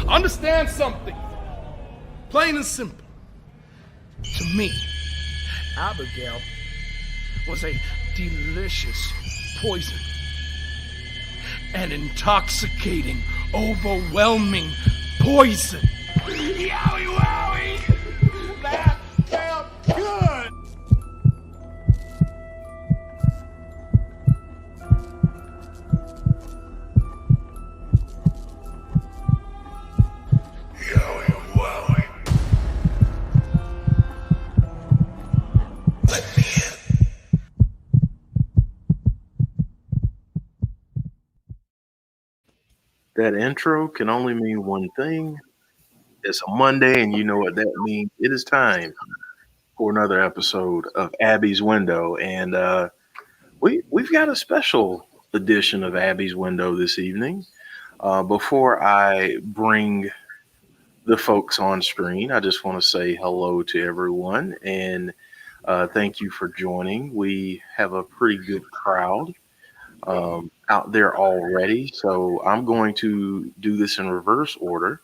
Understand something, plain and simple. To me, Abigail was a delicious poison, an intoxicating, overwhelming poison. Yowie wowie! That felt good! That intro can only mean one thing. It's a Monday, and you know what that means. It is time for another episode of Abby's Window, and we've got a special edition of Abby's Window this evening. Before I bring the folks on screen, I just want to say hello to everyone, and thank you for joining. We have a pretty good crowd out there already. So I'm going to do this in reverse order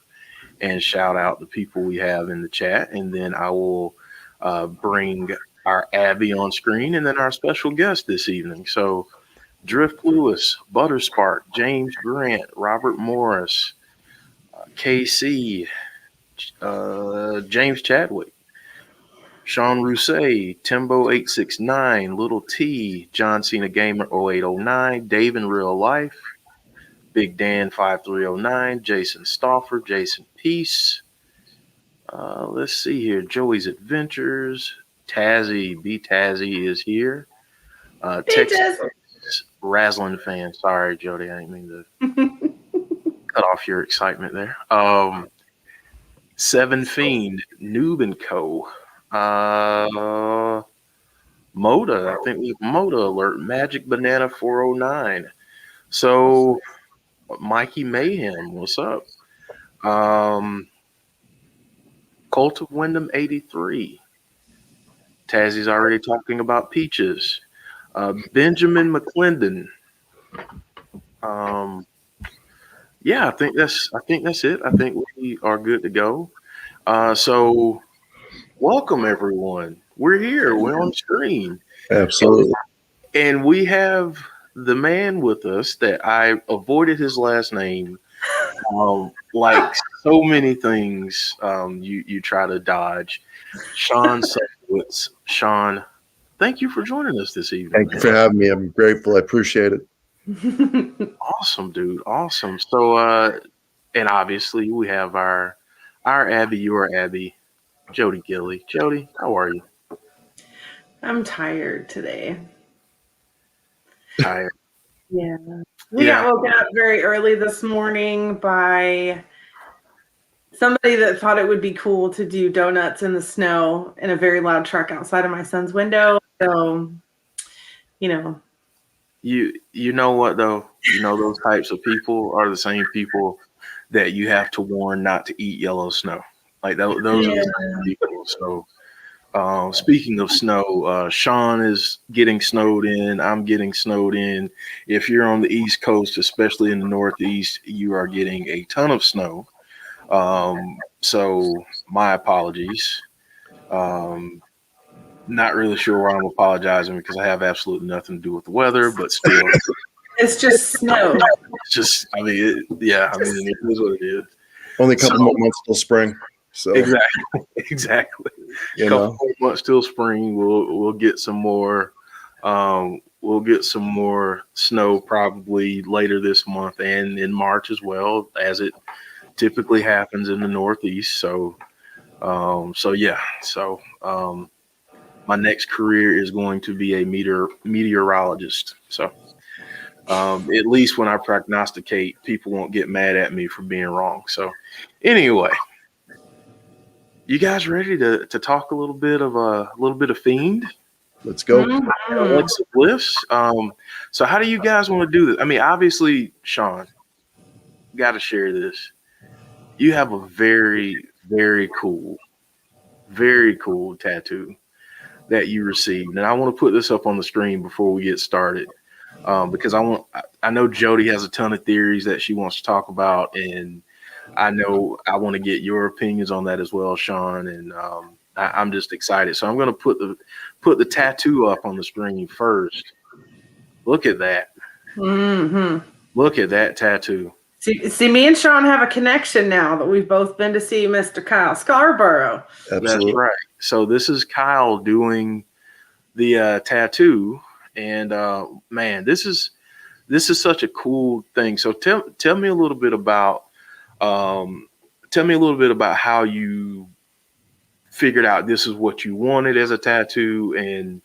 and shout out the people we have in the chat. And then I will bring our Abby on screen and then our special guest this evening. So Drift Lewis, Butterspark, James Grant, Robert Morris, KC, James Chadwick, Sean Rousset, Timbo869, Little T, John Cena Gamer 0809, Dave in Real Life, Big Dan 5309, Jason Stauffer, Jason Peace. Let's see here. Joey's Adventures, Tazzy, B Tazzy is here. Texas Razzling fan. Sorry, Jody, I didn't mean to cut off your excitement there. Seven Fiend, Noob and Co. Moda, I think Moda Alert, Magic Banana 409. So Mikey Mayhem, what's up? Cult of Wyndham 83. Tazzy's already talking about Peaches. Benjamin McClendon. Yeah, I think that's it. I think we are good to go. So welcome everyone. We're here. We're on screen. Absolutely. And we have the man with us that I avoided his last name. Like so many things you try to dodge. Sean Suslowicz. Sean, thank you for joining us this evening. Thank you for having me. I'm grateful. I appreciate it. Awesome, dude. Awesome. So and obviously we have our Abby, your Abby, Jodie Gilly. Jodie, how are you? I'm tired today. Tired. Yeah. We got woken up very early this morning by somebody that thought it would be cool to do donuts in the snow in a very loud truck outside of my son's window. So, You know what though? You know those types of people are the same people that you have to warn not to eat yellow snow. Like those are the same people. So speaking of snow, Sean is getting snowed in. I'm getting snowed in. If you're on the East Coast, especially in the Northeast, you are getting a ton of snow. So my apologies. Not really sure why I'm apologizing because I have absolutely nothing to do with the weather, but still, it's just snow. it's just, I mean, it is what it is. Only a couple more months till spring. So Exactly. You Couple know. more months till spring. We'll get some more. We'll get some more snow probably later this month and in March as well, as it typically happens in the Northeast. So, my next career is going to be a meteorologist. So, at least when I prognosticate, people won't get mad at me for being wrong. So, anyway, you guys ready to talk a little bit of Fiend? Let's go. Alexa Bliss. So how do you guys want to do this? I mean, obviously, Sean, got to share this. You have a very, very cool tattoo that you received, and I want to put this up on the screen before we get started, because I know Jodie has a ton of theories that she wants to talk about, and I know I want to get your opinions on that as well, Sean, and I'm just excited. So I'm going to put the tattoo up on the screen first. Look at that. Mm-hmm. Look at that tattoo. See, me and Sean have a connection now that we've both been to see Mr. Kyle Scarborough. Absolutely. That's right. So this is Kyle doing the tattoo, and man, this is such a cool thing. So tell me a little bit about how you figured out this is what you wanted as a tattoo, and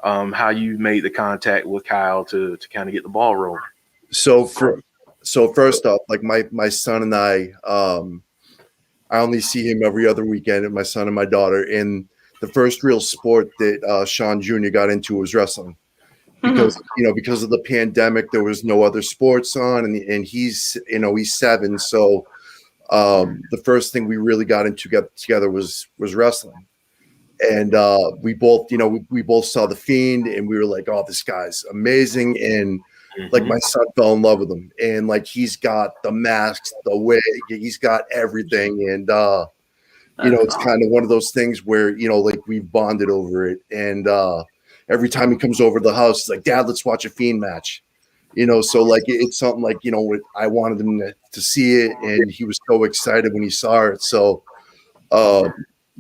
how you made the contact with Kyle to kind of get the ball rolling. So first off, like my son and I only see him every other weekend, and my son and my daughter. And the first real sport that Sean Jr. got into was wrestling, because because of the pandemic, there was no other sports on, and he's 7, so the first thing we really got into together was wrestling. And we both saw the Fiend, and we were like, oh, this guy's amazing. And like my son fell in love with him, and like he's got the masks, the wig, he's got everything. And it's kind of one of those things where like we've bonded over it. And every time he comes over to the house, he's like, Dad, let's watch a Fiend match. So like it's something like I wanted him to see it, and he was so excited when he saw it. So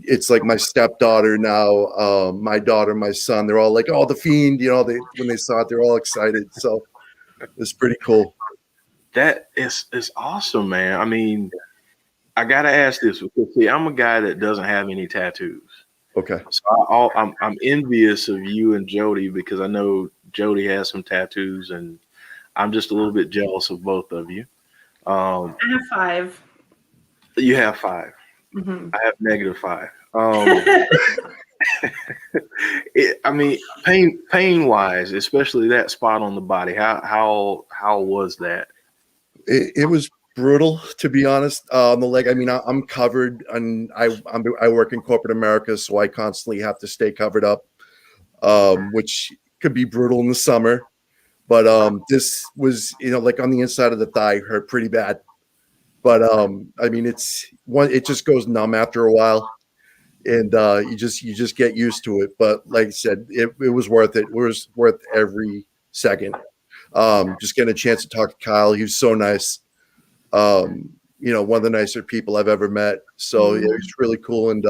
it's like my stepdaughter now, my daughter, my son, they're all like, oh, the Fiend, when they saw it, they're all excited. So it's pretty cool. That is awesome, man. I mean, I gotta ask this because see, I'm a guy that doesn't have any tattoos. Okay. So I'm envious of you and Jodie because I know Jodie has some tattoos, and I'm just a little bit jealous of both of you. I have 5. You have 5. Mm-hmm. I have -5. I mean, pain wise, especially that spot on the body. How was that? It was brutal, to be honest. On the leg, I mean, I'm covered, and I work in corporate America, so I constantly have to stay covered up, which could be brutal in the summer. But this was, like on the inside of the thigh, hurt pretty bad. But I mean, it just goes numb after a while, and you just get used to it. But like I said, it was worth it. It was worth every second. Just getting a chance to talk to Kyle. He was so nice. One of the nicer people I've ever met. So yeah, he's really cool. And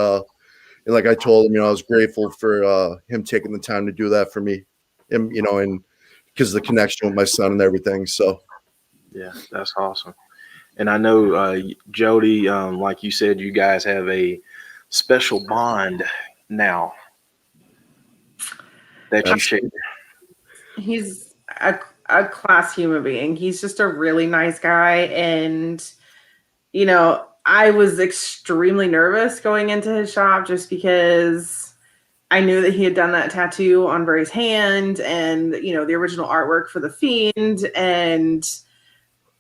like I told him, I was grateful for him taking the time to do that for me. And because of the connection with my son and everything. So yeah, that's awesome. And I know Jodie, like you said, you guys have a special bond now that you share. He's a class human being. He's just a really nice guy. And, I was extremely nervous going into his shop just because I knew that he had done that tattoo on Bray's hand and, the original artwork for the Fiend. And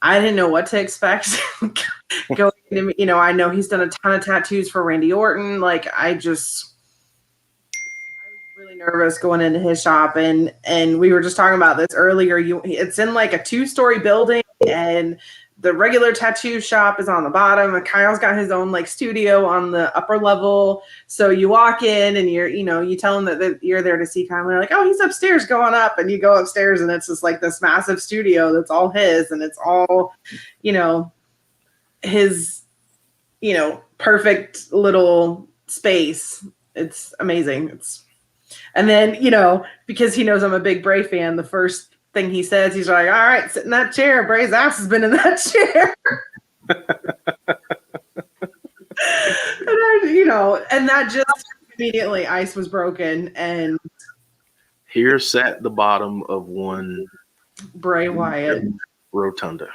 I didn't know what to expect going into, I know he's done a ton of tattoos for Randy Orton. Like, I was really nervous going into his shop. And we were just talking about this earlier. It's in like a 2-story building, and the regular tattoo shop is on the bottom, and Kyle's got his own like studio on the upper level. So you walk in and you tell him that you're there to see Kyle, and they're like, oh, he's upstairs going up. And you go upstairs and it's just like this massive studio that's all his, and it's all, his, perfect little space. It's amazing. And then, because he knows I'm a big Bray fan, the first thing he says, he's like, all right, sit in that chair. Bray's ass has been in that chair. And that just immediately ice was broken. And here sat the bottom of one Bray Wyatt rotunda.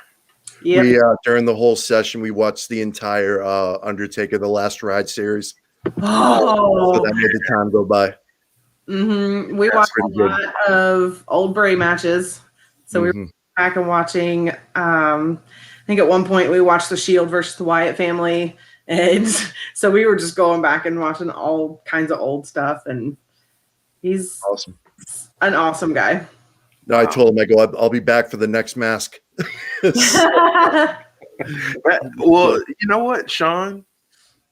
Yeah. We during the whole session, we watched the entire Undertaker: The Last Ride series. Oh, So that made the time go by. Mm-hmm. We watched a lot of old Bray matches. So we were back and watching, I think at one point we watched the Shield versus the Wyatt family. And so we were just going back and watching all kinds of old stuff. And he's awesome. An awesome guy. No, I told him, I'll be back for the next mask. Well, you know what, Sean?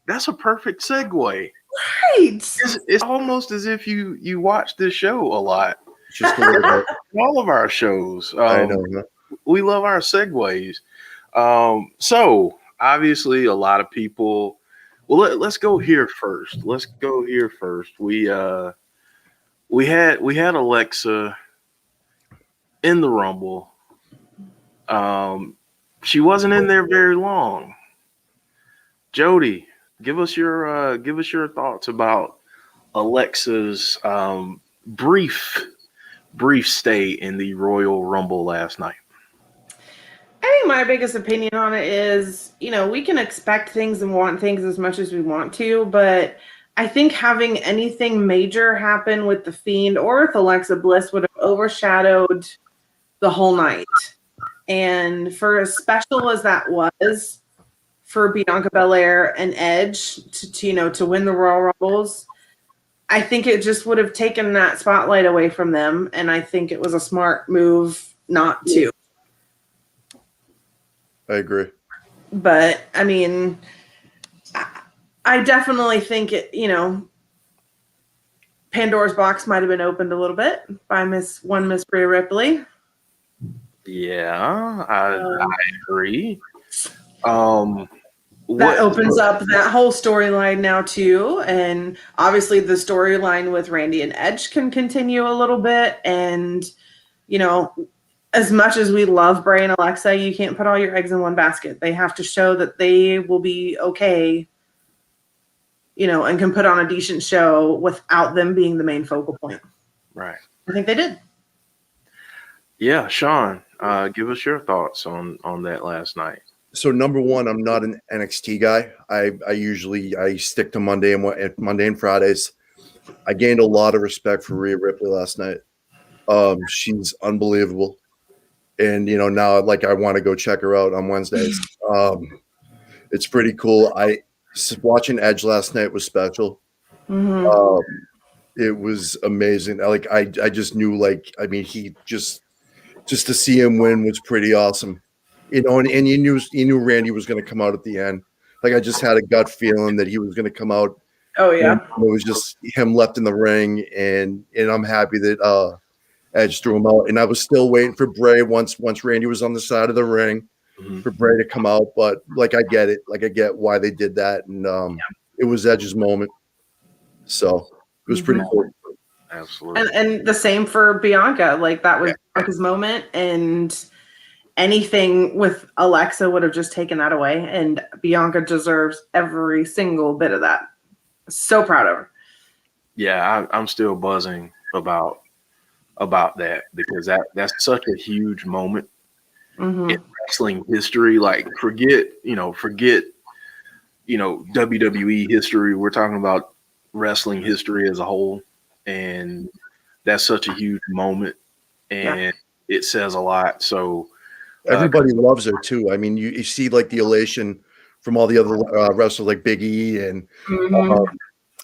That's a perfect segue. Right. It's almost as if you watch this show a lot. Just a little bit. All of our shows. I know. We love our segues. So obviously a lot of people. Well, let's go here first. We had Alexa in the Rumble. She wasn't in there very long. Jodie, give us your thoughts about Alexa's brief stay in the Royal Rumble last night. I think my biggest opinion on it is, we can expect things and want things as much as we want to, but I think having anything major happen with the Fiend or with Alexa Bliss would have overshadowed the whole night. And for as special as that was for Bianca Belair and Edge to win the Royal Rumbles, I think it just would have taken that spotlight away from them. And I think it was a smart move not to. I agree. But I mean, I definitely think it, Pandora's box might have been opened a little bit by Miss Rhea Ripley. Yeah, I agree. That opens up that whole storyline now too, and obviously the storyline with Randy and Edge can continue a little bit. And as much as we love Bray and Alexa, you can't put all your eggs in one basket. They have to show that they will be okay, and can put on a decent show without them being the main focal point. Right. I think they did. Yeah, Sean, give us your thoughts on that last night. So number one, I'm not an NXT guy. I usually stick to Monday and Fridays. I gained a lot of respect for Rhea Ripley last night. She's unbelievable. and now like I want to go check her out on Wednesdays. It's pretty cool. Watching Edge last night was special. It was amazing. Like I just knew, like, I mean, he just to see him win was pretty awesome. And you knew Randy was going to come out at the end. Like I just had a gut feeling that he was going to come out. Oh yeah. And it was just him left in the ring, and I'm happy that Edge threw him out. And I was still waiting for Bray once Randy was on the side of the ring for Bray to come out. But like I get it. Like I get why they did that, and it was Edge's moment. So it was pretty cool. Absolutely. And the same for Bianca. Like that was Bianca's moment, and anything with Alexa would have just taken that away. And Bianca deserves every single bit of that. So proud of her. Yeah, I'm still buzzing about that, because that's such a huge moment in wrestling history. Like forget WWE history. We're talking about wrestling history as a whole, and that's such a huge moment, and it says a lot. So everybody loves her too. I mean, you see like the elation from all the other wrestlers like Big E and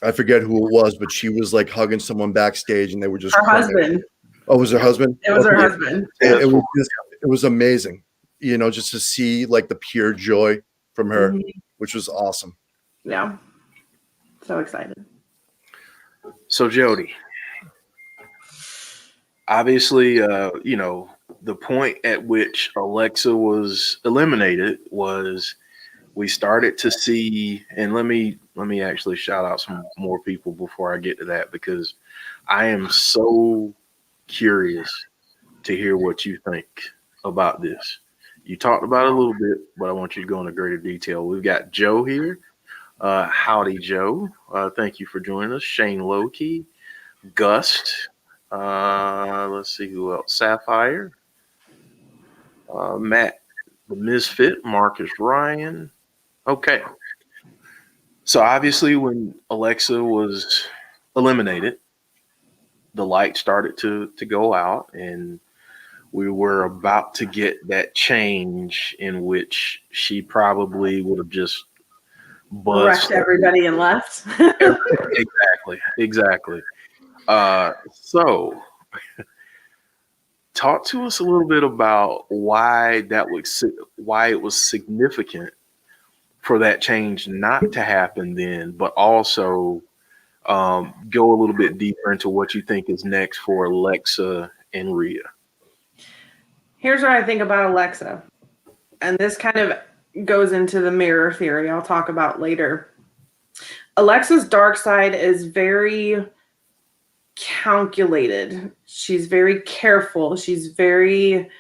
I forget who it was, but she was like hugging someone backstage, and they were just her crying. husband. Oh, was her husband? It was her husband. It was amazing, just to see like the pure joy from her, which was awesome. Yeah, so excited. So Jodie, obviously, the point at which Alexa was eliminated was we started to see, and let me actually shout out some more people before I get to that, because I am so curious to hear what you think about this. You talked about it a little bit, but I want you to go into greater detail. We've got Joe here. Howdy, Joe. Thank you for joining us. Shane Lowkey, Gust. Let's see who else. Sapphire. Matt, the Misfit. Marcus Ryan. Okay. So obviously when Alexa was eliminated, the light started to go out, and we were about to get that change in which she probably would have just wrecked everybody and left. Exactly. So talk to us a little bit about why it was significant for that change not to happen then, but also go a little bit deeper into what you think is next for Alexa and Rhea. Here's what I think about Alexa, and this kind of goes into the mirror theory I'll talk about later. Alexa's dark side is very calculated. She's very careful. She's very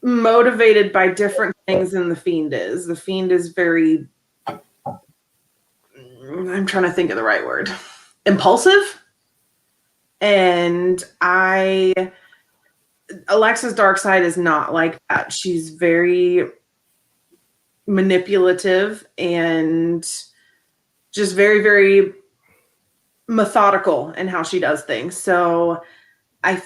motivated by different things than the Fiend is. The Fiend is very, I'm trying to think of the right word, impulsive. And Alexa's dark side is not like that. She's very manipulative and just very, very methodical in how she does things. So I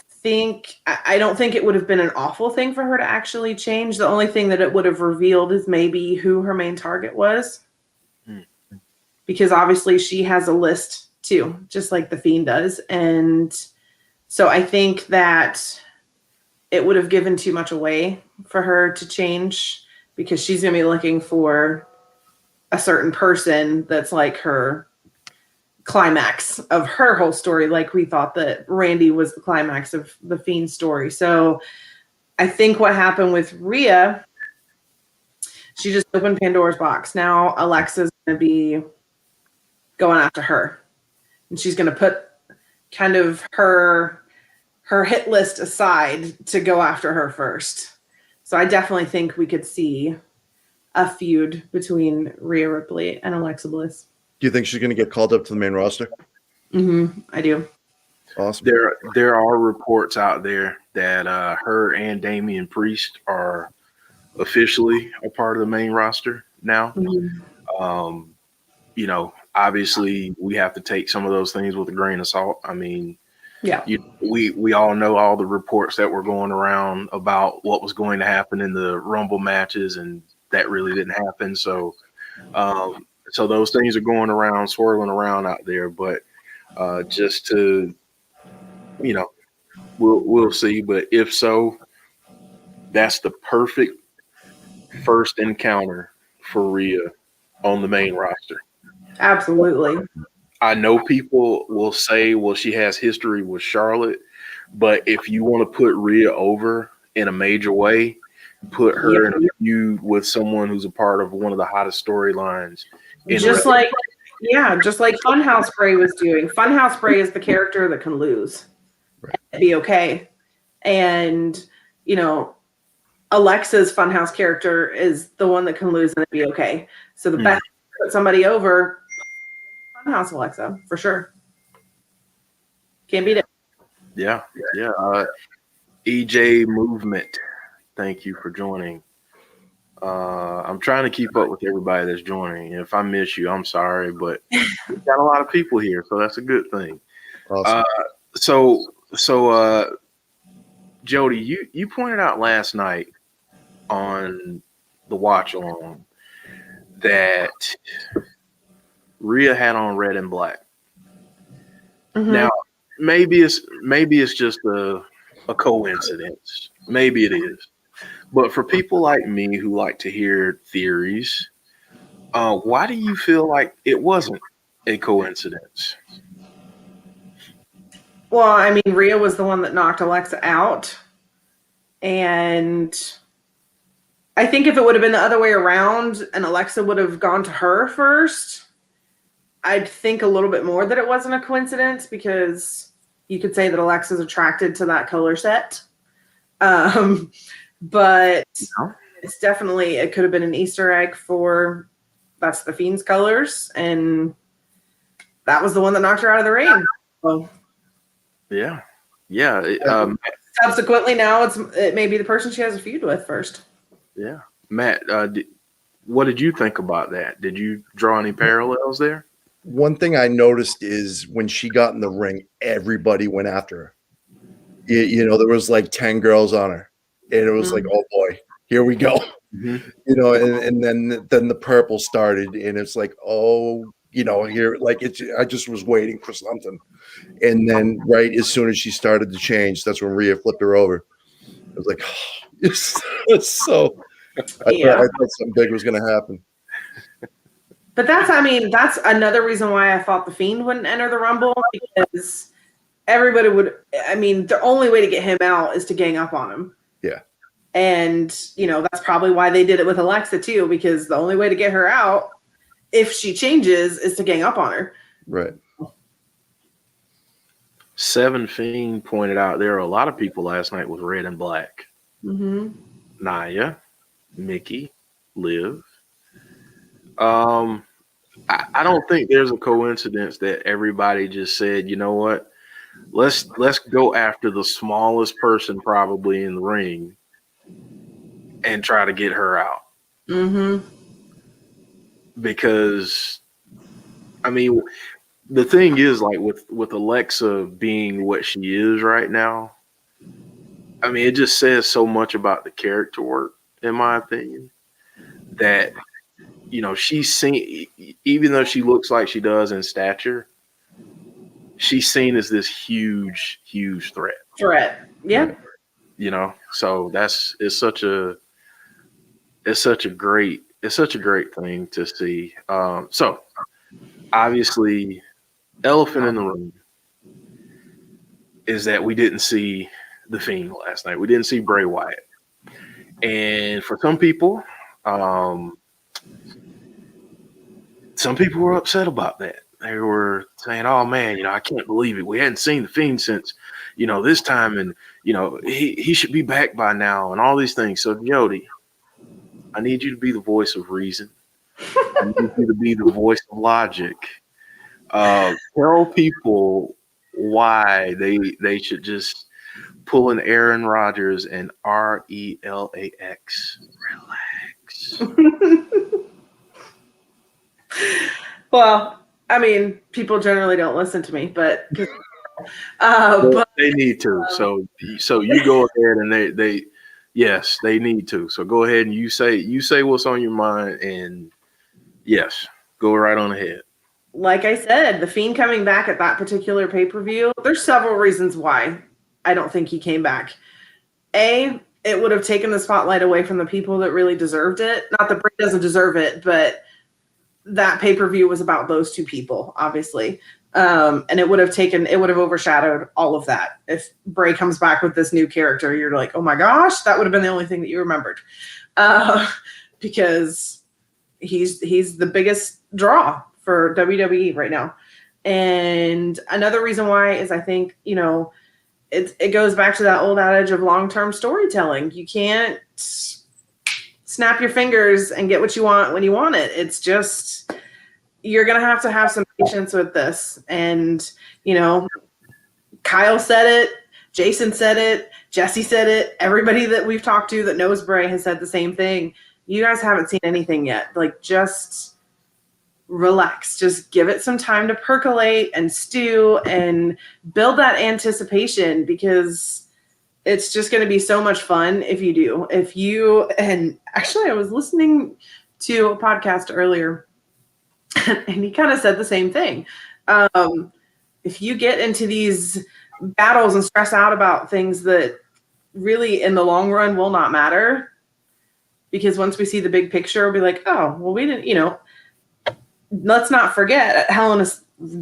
don't think it would have been an awful thing for her to actually change. The only thing that it would have revealed is maybe who her main target was. Because obviously she has a list too, just like the Fiend does. And so I think that it would have given too much away for her to change, because she's going to be looking for a certain person that's like her climax of her whole story. Like we thought that Randy was the climax of the Fiend story. So I think what happened with Rhea, she just opened Pandora's box. Now Alexa's going to be going after her, and she's going to put kind of her hit list aside to go after her first. So I definitely think we could see a feud between Rhea Ripley and Alexa Bliss. Do you think she's going to get called up to the main roster? I do. Awesome. There are reports out there that her and Damian Priest are officially a part of the main roster now. Obviously we have to take some of those things with a grain of salt. I mean, Yeah. We all know all the reports that were going around about what was going to happen in the Rumble matches, and that really didn't happen. So, so those things are going around, swirling around out there. But just to, we'll see. But if so, that's the perfect first encounter for Rhea on the main roster. Absolutely. I know people will say, well, she has history with Charlotte, but if you want to put Rhea over in a major way, put her in a feud with someone who's a part of one of the hottest storylines. Just like Funhouse Bray was doing. Funhouse Bray is the character that can lose. Right. And be okay. And, Alexa's Funhouse character is the one that can lose and be okay. So the best to put somebody over, Funhouse Alexa, for sure. Can't beat it. Yeah. EJ Movement, thank you for joining. I'm trying to keep up with everybody that's joining. If I miss you, I'm sorry, but we've got a lot of people here, so that's a good thing. Awesome. So Jodie, you pointed out last night on the watch along that Rhea had on red and black. Mm-hmm. Now, maybe it's just a coincidence. Maybe it is. But for people like me who like to hear theories, why do you feel like it wasn't a coincidence? Well, I mean, Rhea was the one that knocked Alexa out. And I think if it would have been the other way around and Alexa would have gone to her first, I'd think a little bit more that it wasn't a coincidence, because you could say that Alexa's attracted to that color set. But it's definitely, it could have been an Easter egg for, that's the Fiend's colors. And that was the one that knocked her out of the ring. So, yeah. Subsequently, now it may be the person she has a feud with first. Yeah. Matt, what did you think about that? Did you draw any parallels there? One thing I noticed is when she got in the ring, everybody went after her. There was like 10 girls on her. And it was like, oh boy, here we go. Mm-hmm. And then the purple started, and it's like, oh, here, like I just was waiting for something. And then right as soon as she started to change, that's when Rhea flipped her over. I was like, oh, it's so. I thought something big was going to happen. But that's another reason why I thought the Fiend wouldn't enter the Rumble, because everybody would. I mean, the only way to get him out is to gang up on him. Yeah. And, that's probably why they did it with Alexa too, because the only way to get her out, if she changes, is to gang up on her. Right. Seven Fiend pointed out there are a lot of people last night with red and black. Mm-hmm. Naya, Mickey, Liv. I don't think there's a coincidence that everybody just said, you know what? Let's go after the smallest person probably in the ring and try to get her out. Mm-hmm. Because, I mean, the thing is, like with Alexa being what she is right now, I mean, it just says so much about the character work, in my opinion, that, she's seen, even though she looks like she does in stature, she's seen as this huge, huge threat. Yeah. So it's such a great thing to see. So obviously, elephant in the room is that we didn't see the Fiend last night. We didn't see Bray Wyatt. And for some people were upset about that. They were saying, oh man, I can't believe it. We hadn't seen the Fiend since, this time. And, he should be back by now and all these things. So Jodie, I need you to be the voice of reason. I need you to be the voice of logic. Tell people why they should just pull an Aaron Rodgers and RELAX. Relax. Well, I mean, people generally don't listen to me, but But they need to. So you go ahead and they yes, they need to. So go ahead and you say what's on your mind, and yes, go right on ahead. like I said, the Fiend coming back at that particular pay-per-view, there's several reasons why I don't think he came back. A, it would have taken the spotlight away from the people that really deserved it. Not that Bray doesn't deserve it, but that pay-per-view was about those two people, obviously. And it would have overshadowed all of that. If Bray comes back with this new character, you're like, oh my gosh, that would have been the only thing that you remembered. Because he's the biggest draw for WWE right now. And another reason why is I think, it goes back to that old adage of long-term storytelling. You can't snap your fingers and get what you want when you want it. It's just, you're going to have some patience with this. And, Kyle said it, Jason said it, Jesse said it. Everybody that we've talked to that knows Bray has said the same thing. You guys haven't seen anything yet. Like, just relax. Just give it some time to percolate and stew and build that anticipation, because it's just going to be so much fun if you do. And actually, I was listening to a podcast earlier, and he kind of said the same thing. If you get into these battles and stress out about things that really in the long run will not matter, because once we see the big picture, we'll be like, oh, well, we didn't, let's not forget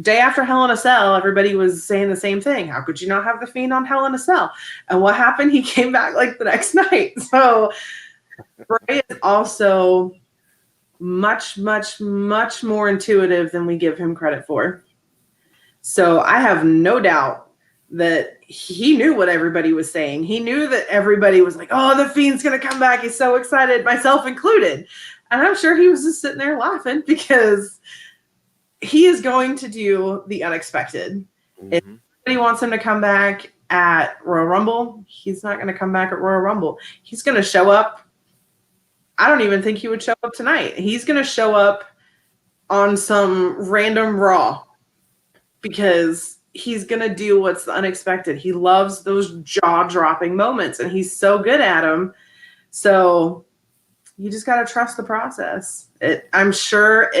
day after Hell in a Cell, everybody was saying the same thing. How could you not have the Fiend on Hell in a Cell? And what happened? He came back like the next night. So Bray is also much, much, much more intuitive than we give him credit for. So I have no doubt that he knew what everybody was saying. He knew that everybody was like, oh, the Fiend's going to come back. He's so excited, myself included. And I'm sure he was just sitting there laughing, because he is going to do the unexpected. Mm-hmm. If anybody wants him to come back at Royal Rumble, he's not going to come back at Royal Rumble. He's going to show up. I don't even think he would show up tonight. He's going to show up on some random Raw, because he's going to do what's the unexpected. He loves those jaw-dropping moments, and he's so good at them. So you just got to trust the process. I'm sure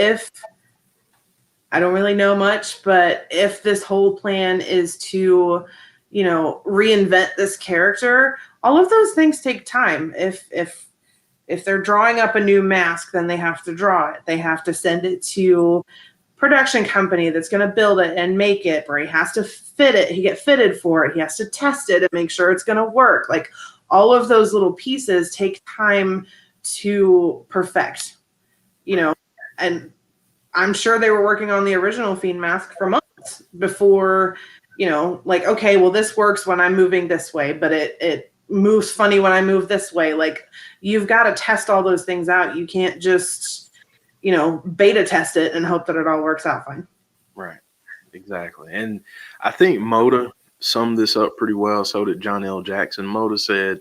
I don't really know much, but if this whole plan is to, reinvent this character, all of those things take time. If they're drawing up a new mask, then they have to draw it. They have to send it to production company that's going to build it and make it. Bray has to fit it. He get fitted for it. He has to test it and make sure it's going to work. Like, all of those little pieces take time to perfect, and I'm sure they were working on the original Fiend mask for months before, okay, well, this works when I'm moving this way, but it moves funny when I move this way. Like, you've got to test all those things out. You can't just, beta test it and hope that it all works out fine. Right. Exactly. And I think Moda summed this up pretty well. So did John L. Jackson. Moda said,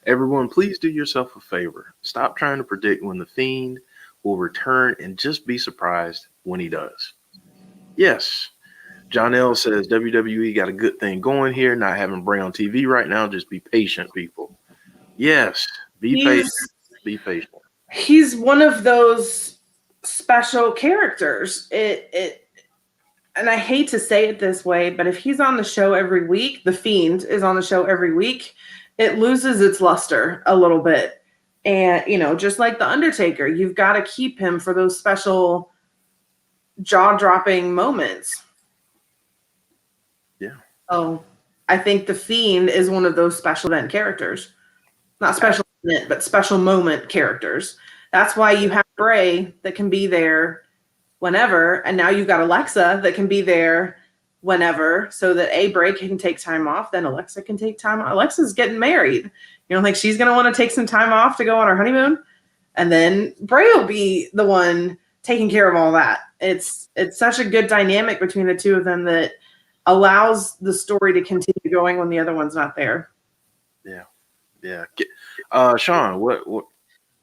everyone, please do yourself a favor. Stop trying to predict when the Fiend will return, and just be surprised when he does. Yes. John L. says WWE got a good thing going here, not having Bray on TV right now. Just be patient, people. Yes. Patient. Be patient. He's one of those special characters. And I hate to say it this way, but if he's on the show every week, the Fiend is on the show every week, it loses its luster a little bit. And, just like The Undertaker, you've got to keep him for those special jaw-dropping moments. Yeah. So I think the Fiend is one of those special event characters. Not special event, but special moment characters. That's why you have Bray that can be there whenever, and now you've got Alexa that can be there whenever, so that Bray can take time off, then Alexa can take time off. Alexa's getting married. Like, she's going to want to take some time off to go on her honeymoon, and then Bray will be the one taking care of all that. It's such a good dynamic between the two of them that allows the story to continue going when the other one's not there. Yeah. Sean, what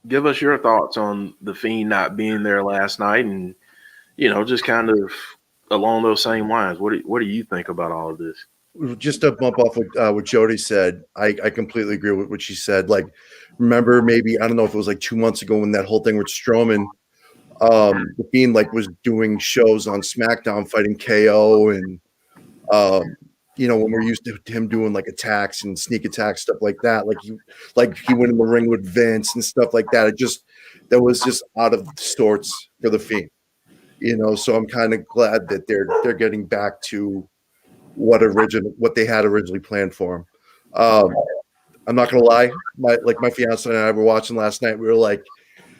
give us your thoughts on the Fiend not being there last night, and just kind of along those same lines. What do you think about all of this? just to bump off what Jodie said, I completely agree with what she said. Like, remember, maybe I don't know if it was like 2 months ago when that whole thing with Strowman, the Fiend like was doing shows on SmackDown fighting KO, and when we're used to him doing like attacks and sneak attacks, stuff like that. Like he went in the ring with Vince and stuff like that. That was just out of sorts for the Fiend. So I'm kind of glad that they're getting back to what they had originally planned for him. I'm not gonna lie, my fiance and I were watching last night. We were like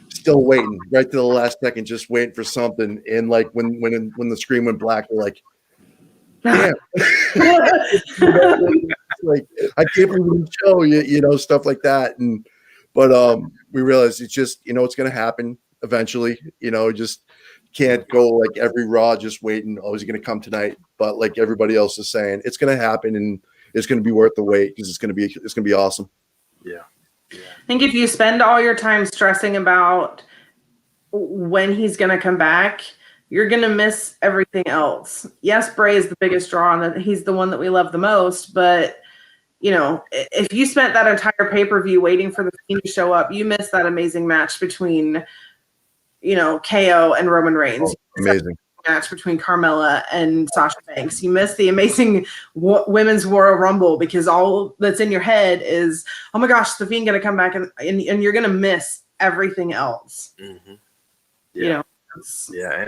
still waiting right to the last second, just waiting for something. And like when the screen went black, we're like, damn. Like, I can't believe the show, stuff like that. But we realized it's just, it's gonna happen eventually. Just can't go like every Raw just waiting. Oh, is he gonna come tonight? But like everybody else is saying, it's gonna happen, and it's gonna be worth the wait because it's gonna be awesome. Yeah. I think if you spend all your time stressing about when he's gonna come back, you're going to miss everything else. Yes, Bray is the biggest draw and he's the one that we love the most. But, if you spent that entire pay-per-view waiting for the Fiend to show up, you missed that amazing match between, KO and Roman Reigns. Amazing match between Carmella and Sasha Banks. You missed the amazing Women's Royal Rumble because all that's in your head is, oh my gosh, the Fiend going to come back and you're going to miss everything else. Mm-hmm. Yeah. Yeah,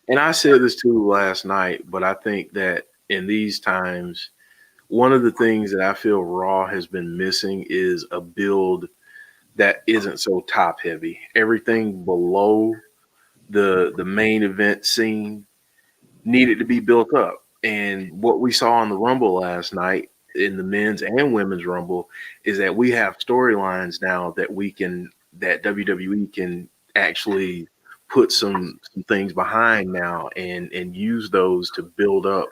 and I said this too last night, but I think that in these times, one of the things that I feel Raw has been missing is a build that isn't so top heavy. Everything below the main event scene needed to be built up. And what we saw in the Rumble last night, in the men's and women's Rumble, is that we have storylines now that WWE can actually put some things behind now and use those to build up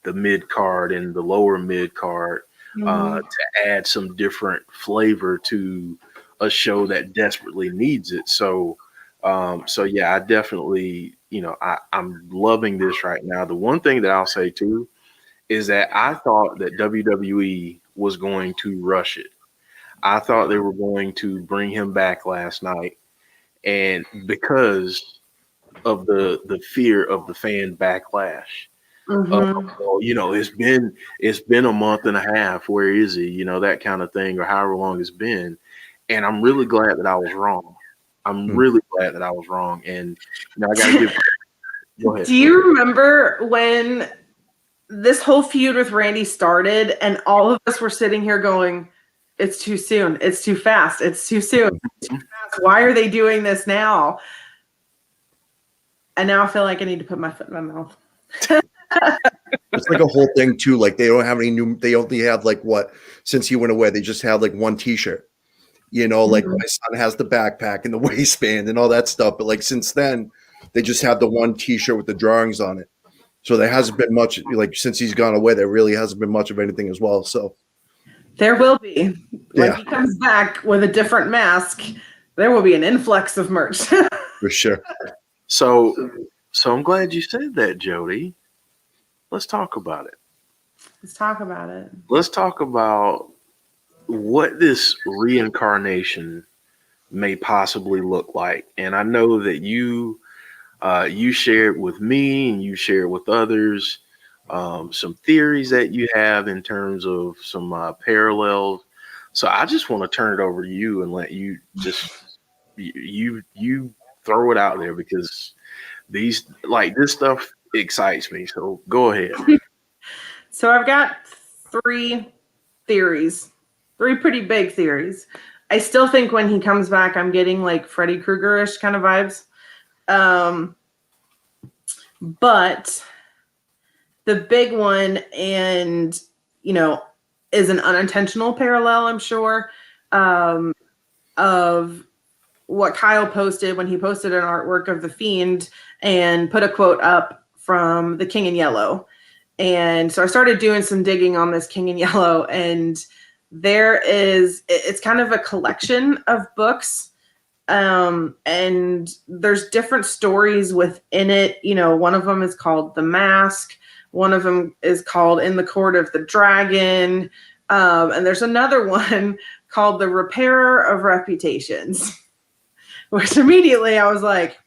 the mid card and the lower mid card to add some different flavor to a show that desperately needs it. So yeah, I definitely, I'm loving this right now. The one thing that I'll say too is that I thought that WWE was going to rush it. I thought they were going to bring him back last night. And because of the fear of the fan backlash, it's been a month and a half. Where is he? That kind of thing, or however long it's been. And I'm really glad that I was wrong. Really glad that I was wrong. And I got to give. Go ahead. Do you remember when this whole feud with Randy started, and all of us were sitting here going, "It's too soon. It's too fast. It's too soon. It's too fast. Why are they doing this now?" And now I feel like I need to put my foot in my mouth. It's like a whole thing too. Like they don't have any new. They only have like since he went away, they just have like one T-shirt. Like my son has the backpack and the waistband and all that stuff. But like since then, they just have the one T-shirt with the drawings on it. So there hasn't been much. Like since he's gone away, there really hasn't been much of anything as well. So there will be. When he comes back with a different mask, there will be an influx of merch. For sure. So I'm glad you said that, Jodie. Let's talk about it. Let's talk about it. Let's talk about what this reincarnation may possibly look like. And I know that you shared with me and you shared with others some theories that you have in terms of some parallels. So I just want to turn it over to you and let you just you throw it out there, because this stuff excites me. So go ahead. So I've got 3 theories, 3 pretty big theories. I still think when he comes back, I'm getting like Freddy Krueger-ish kind of vibes. But the big one, and is an unintentional parallel, I'm sure, of what Kyle posted when he posted an artwork of the Fiend and put a quote up from the King in Yellow. And so I started doing some digging on this King in Yellow, and it's kind of a collection of books. And there's different stories within it. One of them is called The Mask. One of them is called In the Court of the Dragon. And there's another one called The Repairer of Reputations, which immediately I was like,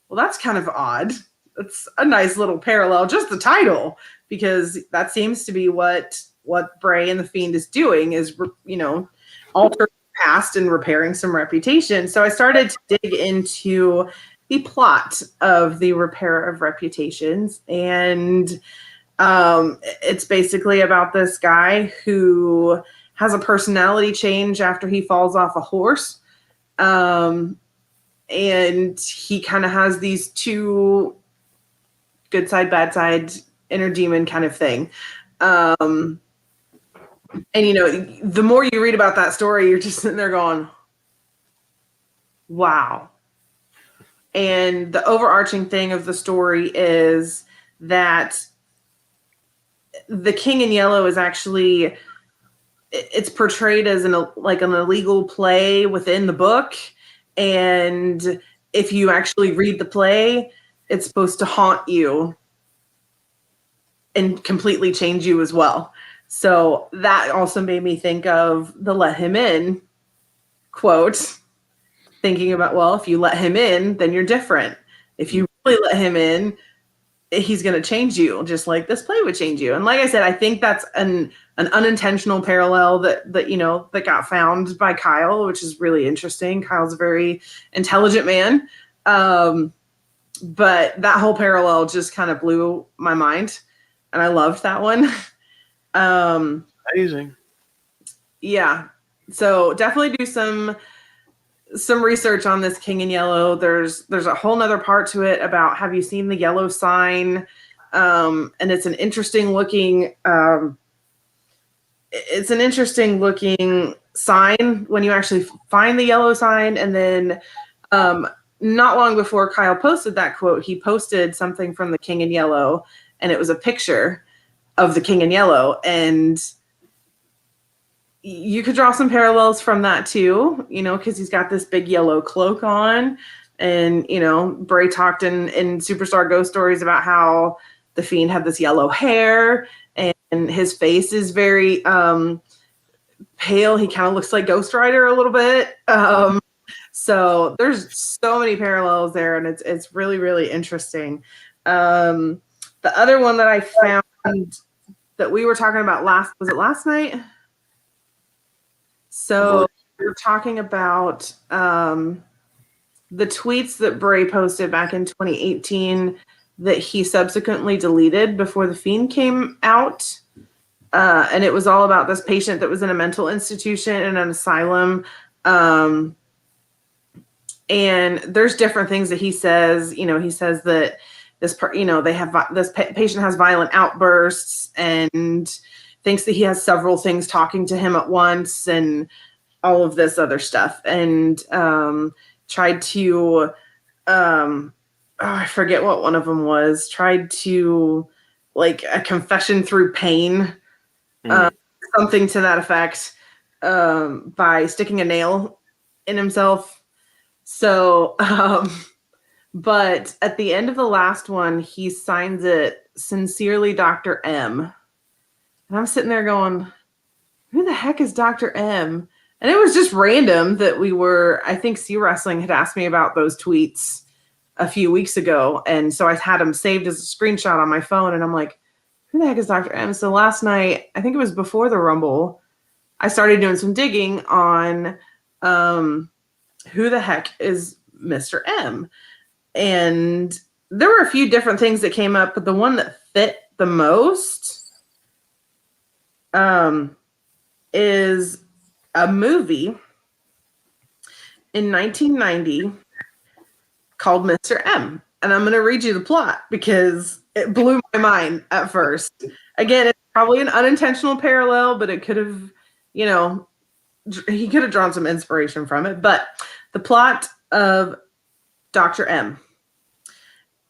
well, that's kind of odd. It's a nice little parallel, just the title, because that seems to be what Bray and the Fiend is doing, is, altering the past and repairing some reputation. So I started to dig into the plot of The Repairer of Reputations, and it's basically about this guy who has a personality change after he falls off a horse. And he kind of has these two good side, bad side, inner demon kind of thing. And, the more you read about that story, you're just sitting there going, wow. And the overarching thing of the story is that the King in Yellow is actually, it's portrayed as an illegal play within the book. And if you actually read the play, it's supposed to haunt you and completely change you as well. So that also made me think of the "let him in" quote, thinking about, well, if you let him in, then you're different. If you really let him in, he's going to change you, just like this play would change you. And like I said, I think that's an unintentional parallel that got found by Kyle, which is really interesting. Kyle's a very intelligent man. But that whole parallel just kind of blew my mind, and I loved that one. Amazing. Yeah. So definitely do some research on this King in Yellow. There's a whole nother part to it about, have you seen the yellow sign? And it's an interesting looking sign when you actually find the yellow sign. And then not long before Kyle posted that quote, he posted something from the King in Yellow, and it was a picture of the King in Yellow. And you could draw some parallels from that too, because he's got this big yellow cloak on. And, Bray talked in Superstar Ghost Stories about how the Fiend had this yellow hair, and his face is very pale. He kind of looks like Ghost Rider a little bit. So there's so many parallels there, and it's really, really interesting. The other one that I found that we were talking about last night? So we were talking about the tweets that Bray posted back in 2018 that he subsequently deleted before the Fiend came out. And it was all about this patient that was in a mental institution in an asylum. And there's different things that he says. He says that this patient has violent outbursts and thinks that he has several things talking to him at once and all of this other stuff. And tried to, I forget what one of them was, tried to, like, a confession through pain, something to that effect, by sticking a nail in himself. So, but at the end of the last one, he signs it, "Sincerely, Dr. M." And I'm sitting there going, who the heck is Dr. M? And it was just random that I think C Wrestling had asked me about those tweets a few weeks ago. And so I had them saved as a screenshot on my phone. And I'm like, who the heck is Dr. M? So last night, I think it was before the Rumble, I started doing some digging on who the heck is Mr. M? And there were a few different things that came up, but the one that fit the most is a movie in 1990 called Mr. M. And I'm going to read you the plot because it blew my mind at first. Again, it's probably an unintentional parallel, but it could have, he could have drawn some inspiration from it. But the plot of Dr. M.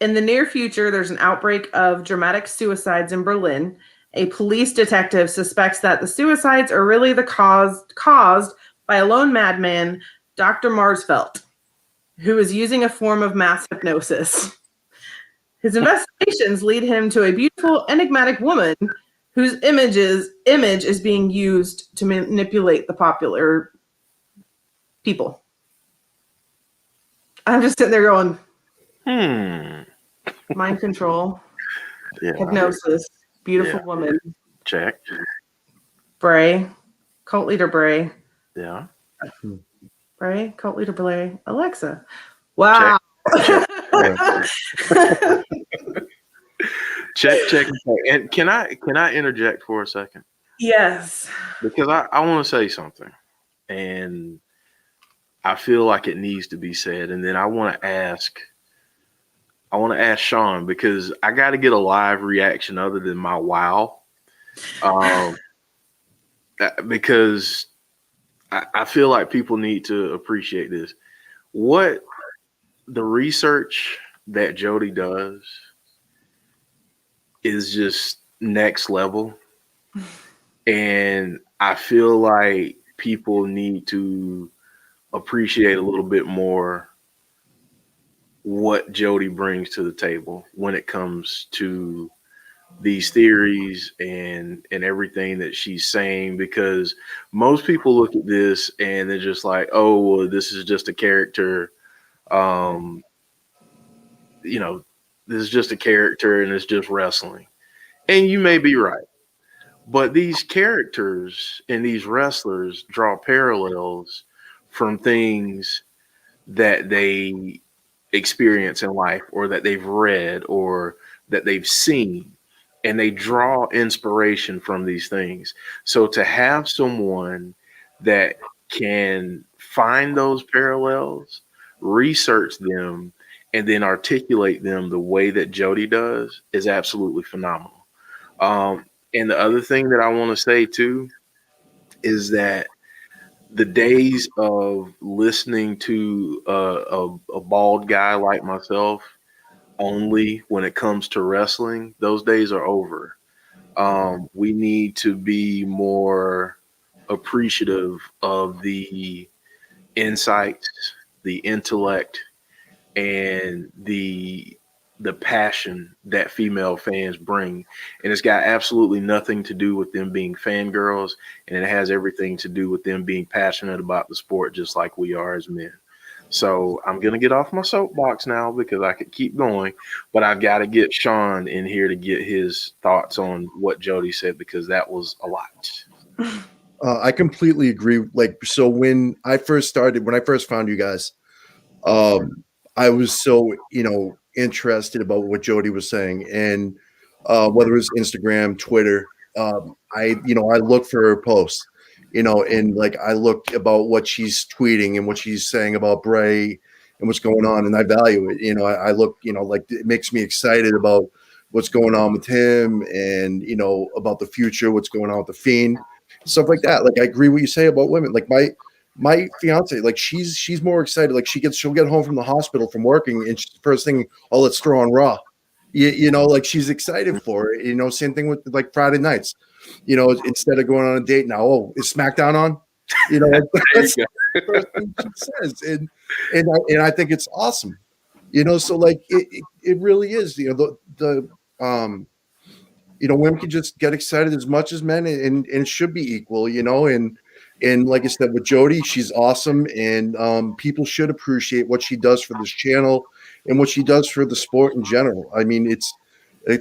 In the near future, there's an outbreak of dramatic suicides in Berlin. A police detective suspects that the suicides are really caused by a lone madman, Dr. Marsfeld, who is using a form of mass hypnosis. His investigations lead him to a beautiful, enigmatic woman whose image is being used to manipulate the popular people. I'm just sitting there going, mind control, hypnosis, beautiful woman. Check. Bray, cult leader Bray. Yeah. Bray, cult leader Bray. Alexa. Wow. Check. And can I interject for a second? Yes. Because I want to say something, and I feel like it needs to be said, and then I want to ask Sean, because I got to get a live reaction other than my wow, because I feel like people need to appreciate this. What the research that Jodie does is just next level. And I feel like people need to appreciate a little bit more what Jodie brings to the table when it comes to these theories and everything that she's saying, because most people look at this and they're just like, oh, well, this is just a character. This is just a character and it's just wrestling. And you may be right. But these characters and these wrestlers draw parallels from things that they experience in life, or that they've read, or that they've seen, and they draw inspiration from these things. So to have someone that can find those parallels, research them, and then articulate them the way that Jodie does is absolutely phenomenal. And the other thing that I want to say too is that the days of listening to a bald guy like myself only when it comes to wrestling, those days are over. We need to be more appreciative of the insights, the intellect, and the passion that female fans bring. And it's got absolutely nothing to do with them being fangirls, and it has everything to do with them being passionate about the sport just like we are as men. So I'm going to get off my soapbox now because I could keep going, but I've got to get Sean in here to get his thoughts on what Jodie said, because that was a lot. I completely agree. So when I first found you guys, I was so, interested about what Jodie was saying, and whether it was Instagram, Twitter, I look for her posts, and I look about what she's tweeting and what she's saying about Bray and what's going on, and I value it. I look, it makes me excited about what's going on with him, and about the future, what's going on with the Fiend, stuff like that. I agree what you say about women. My fiance, she's more excited. She'll get home from the hospital from working, and first thing, oh, let's throw on Raw. She's excited for it. Same thing with Friday nights. Instead of going on a date now, oh, is SmackDown on? That's the first thing she says, and I think it's awesome. So it really is. Women can just get excited as much as men, and it should be equal. And like I said, with Jodie, she's awesome, and people should appreciate what she does for this channel and what she does for the sport in general. I mean, it's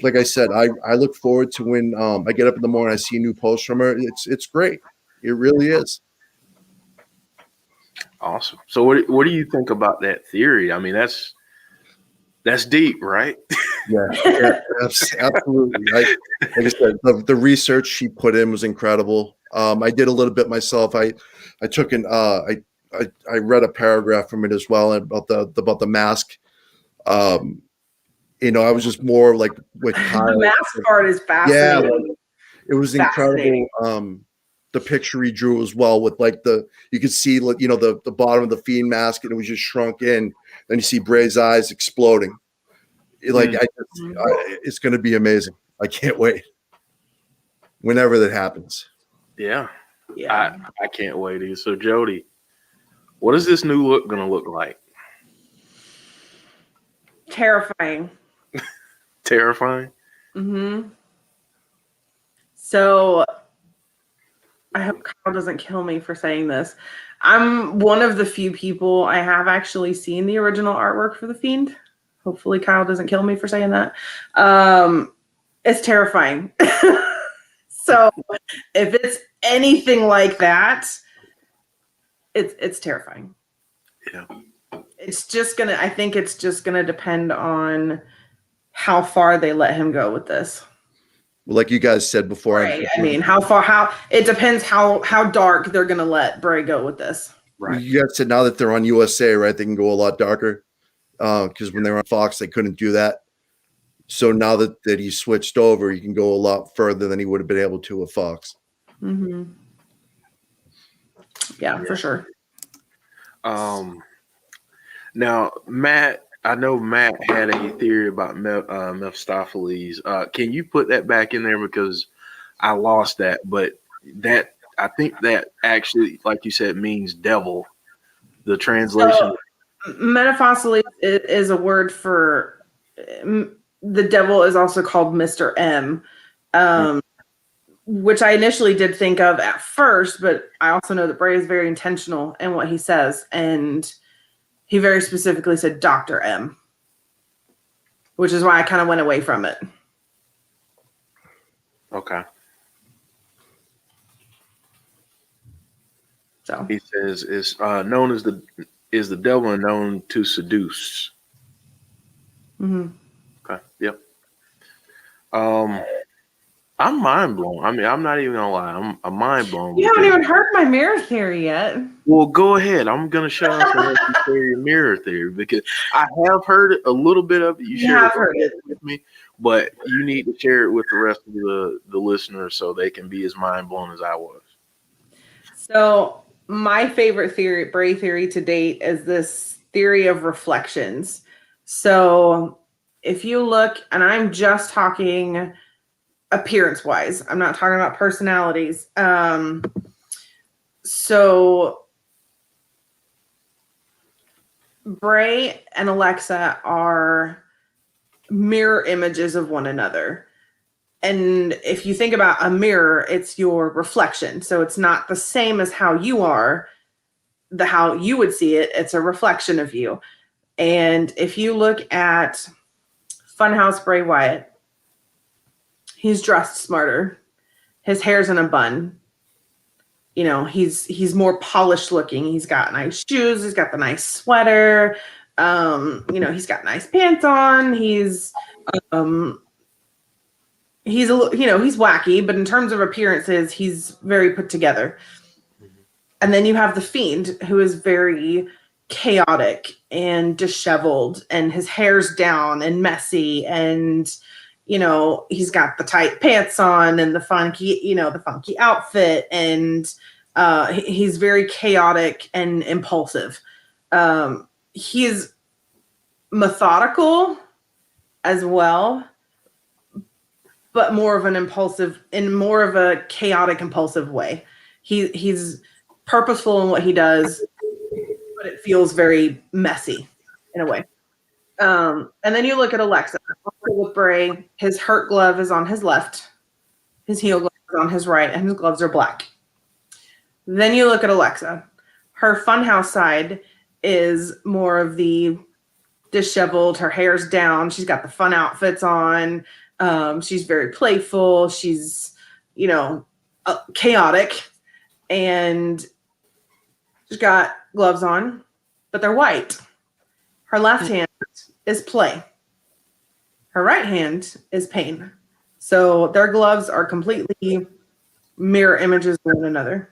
like I said, I look forward to when I get up in the morning, I see a new post from her. It's great. It really is. Awesome. So what do you think about that theory? I mean, that's deep, right? Yeah, absolutely. Like I said, the research she put in was incredible. I did a little bit myself. I took I read a paragraph from it as well about the mask. I was just more like with Kyle. The mask part is fascinating. Yeah, it was incredible. The picture he drew as well with you could see the bottom of the Fiend mask, and it was just shrunk in. Then you see Bray's eyes exploding. It's going to be amazing. I can't wait. Whenever that happens. Yeah. I can't wait either. So Jodie, what is this new look going to look like? Terrifying. terrifying. Mm-hmm. So I hope Kyle doesn't kill me for saying this. I'm one of the few people I have actually seen the original artwork for The Fiend. Hopefully Kyle doesn't kill me for saying that. It's terrifying. So if it's anything like that, it's terrifying. Yeah. I think it's just gonna depend on how far they let him go with this. Like you guys said before, Right. I mean, how it depends how dark they're gonna let Bray go with this. Right. You guys said now that they're on USA, right? They can go a lot darker. Because when they were on Fox, they couldn't do that. So now that he switched over, he can go a lot further than he would have been able to with Fox. Mm-hmm. Yeah, for sure. Now, Matt, I know Matt had a theory about Mephistopheles. Can you put that back in there, because I lost that? But that, I think that actually, like you said, means devil. The translation. So, Mephistopheles is a word for the devil. Is also called Mr. M, which I initially did think of at first, but I also know that Bray is very intentional in what he says, and he very specifically said Dr. M, which is why I kind of went away from it. Okay. So He says is known as the devil and known to seduce. mm-hmm. Okay. Yep. I'm mind blown. I mean, I'm not even gonna lie. I'm mind blown. You haven't even heard my mirror theory yet. Well, go ahead. I'm gonna shut up and let you share your mirror theory, because I have heard a little bit of it. You have heard it with me, but you need to share it with the rest of the listeners so they can be as mind blown as I was. So my favorite theory, Bray theory to date, is this theory of reflections. So if you look, and I'm just talking appearance wise, I'm not talking about personalities. So Bray and Alexa are mirror images of one another. And if you think about a mirror, it's your reflection. So it's not the same as how you are, how you would see it. It's a reflection of you. And if you look at Funhouse Bray Wyatt, he's dressed smarter. His hair's in a bun. You know, he's more polished looking. He's got nice shoes. He's got the nice sweater. You know, he's got nice pants on. He's he's wacky, but in terms of appearances, he's very put together. And then you have the Fiend, who is very chaotic and disheveled, and his hair's down and messy, and you know, he's got the tight pants on and the funky outfit, and he's very chaotic and impulsive. He's methodical as well, but more of a chaotic, impulsive way. He's purposeful in what he does, but it feels very messy in a way. And then you look at Alexa. With Bray, his hurt glove is on his left, his heel glove is on his right, and his gloves are black. Then you look at Alexa. Her Funhouse side is more of the disheveled, her hair's down, she's got the fun outfits on, she's very playful, she's, you know, chaotic, and she's got gloves on, but they're white. Her left hand is play. Her right hand is pain. So their gloves are completely mirror images of one another.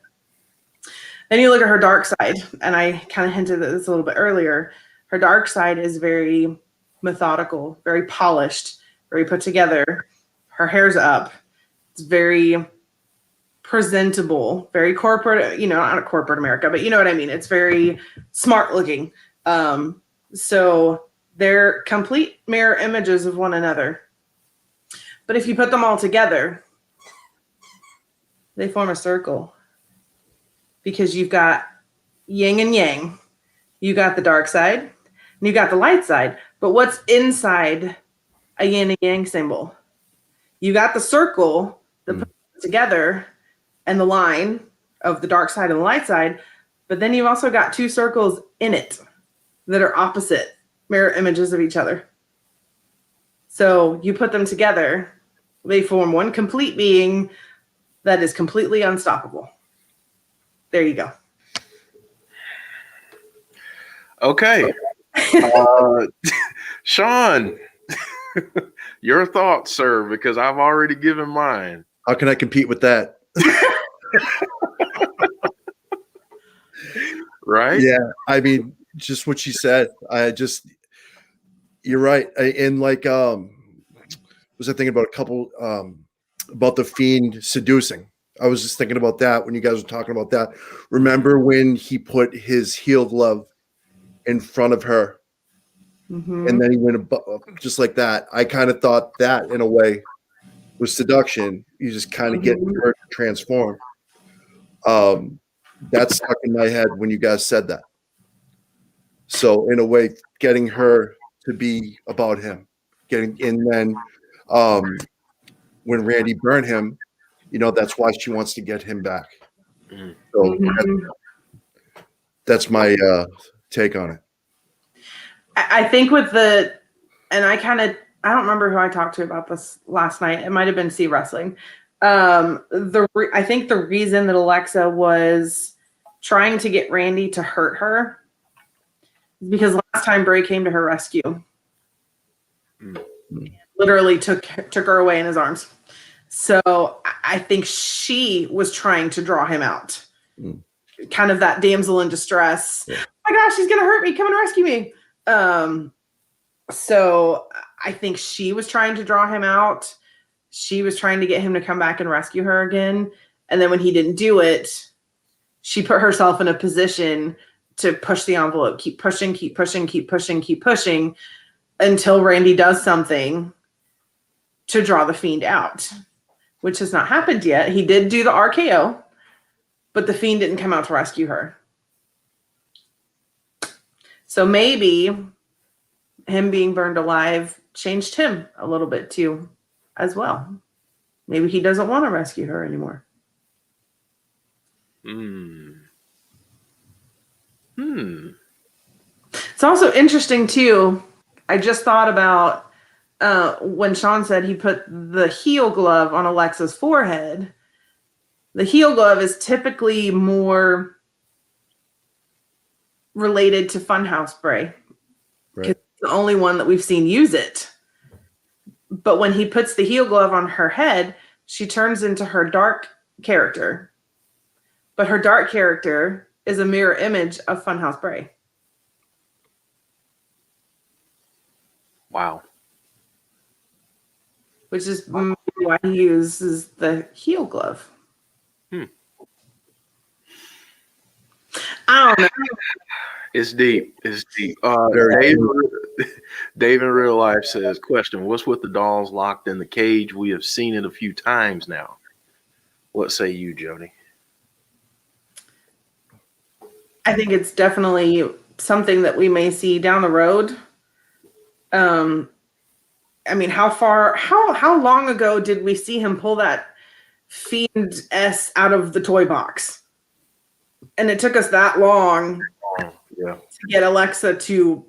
Then you look at her dark side, and I kind of hinted at this a little bit earlier. Her dark side is very methodical, very polished, very put together. Her hair's up. It's very presentable, very corporate, you know, not a corporate America, but you know what I mean. It's very smart looking. So they're complete mirror images of one another. But if you put them all together, they form a circle. Because you've got yin and yang. You got the dark side, and you got the light side. But what's inside a yin and yang symbol. You got the circle that puts it together and the line of the dark side and the light side, but then you've also got two circles in it that are opposite mirror images of each other. So you put them together, they form one complete being that is completely unstoppable. There you go. Okay. Sean, your thoughts, sir, because I've already given mine. How can I compete with that? Right? Yeah, I mean, just what she said. You're right. And like, was I thinking about a couple about the Fiend seducing? I was just thinking about that when you guys were talking about that. Remember when he put his heel glove in front of her, and then he went just like that? I kind of thought that, in a way, was seduction. You just kind of get her to transform. That stuck in my head when you guys said that. So in a way, getting her to be about him, and then when Randy burned him, that's why she wants to get him back. So that's my take on it. I think with and I don't remember who I talked to about this last night. It might have been C Wrestling. I think the reason that Alexa was trying to get Randy to hurt her is because last time Bray came to her rescue, literally took her away in his arms. So I think she was trying to draw him out. Kind of that damsel in distress. Yeah. Oh my gosh, she's going to hurt me. Come and rescue me. So I think she was trying to draw him out. She was trying to get him to come back and rescue her again. And then when he didn't do it, she put herself in a position to push the envelope, keep pushing, keep pushing, keep pushing, keep pushing until Randy does something to draw the Fiend out, which has not happened yet. He did do the RKO, but the Fiend didn't come out to rescue her. So maybe him being burned alive changed him a little bit too, as well. Maybe he doesn't want to rescue her anymore. It's also interesting too. I just thought about when Sean said he put the heel glove on Alexa's forehead. The heel glove is typically more related to Funhouse Bray. Right. It's the only one that we've seen use it. But when he puts the heel glove on her head, she turns into her dark character. But her dark character is a mirror image of Funhouse Bray. Wow. Which is why he uses the heel glove. I don't know. It's deep. It's deep. Dave in real life says, question, what's with the dolls locked in the cage? We have seen it a few times now. What say you, Jody? I think it's definitely something that we may see down the road. I mean, how long ago did we see him pull that Fiend S out of the toy box? And it took us that long to get Alexa to